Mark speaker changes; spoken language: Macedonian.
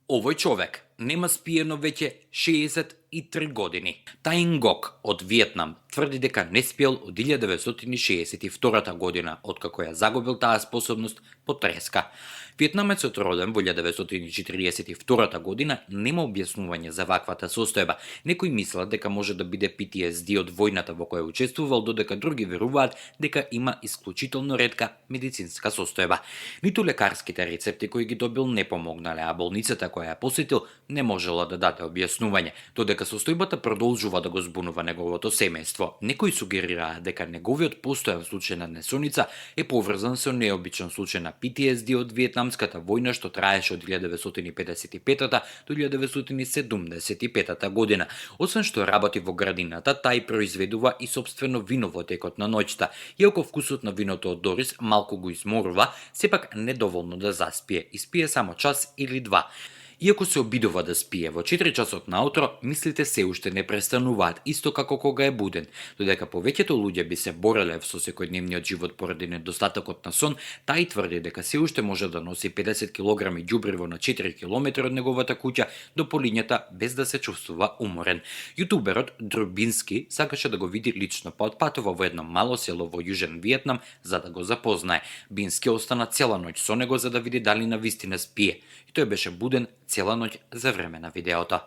Speaker 1: Овој човек нема спиено веќе 63 години. Тај Ngok од Виетнам тврди дека не спиел од 1962 година, откако ја загубил таа способност по треска. Виетнамецот роден во 1942 година нема објаснување за ваквата состојба. Некои мислат дека може да биде PTSD од војната во која учествувал, додека други веруваат дека има исклучително ретка медицинска состојба. Ниту лекарските рецепти кои ги добил не помогнале, а болницата која ја посетил не можела да даде објаснување, додека состојбата продолжува да го збунува неговото семејство. Некои сугерираат дека неговиот постојан случај на несоница е поврзан со необичен случај на PTSD од Виетнамската војна што траеше од 1955 до 1975 година. Освен што работи во градината, тај произведува и собствено вино во текот на ноќта. Иако вкусот на виното од Дорис малку го изморува, сепак недоволно да заспие, испие само час или два. Иако се обидува да спие во 4 часот наутро, мислите се уште не престануваат, исто како кога е буден. Додека повеќето луѓе би се бореле со секојдневниот живот поради недостатокот на сон, тај тврди дека се уште може да носи 50 кг ѓубриво на 4 км од неговата куќа до полињата без да се чувствува уморен. Јутуберот Дробински сакаше да го види лично, па отпатува во едно мало село во Јужен Виетнам за да го запознае. Бински остана цела ноќ со него за да види дали навистина спие. И тој беше буден цела ноќ за време на видеото.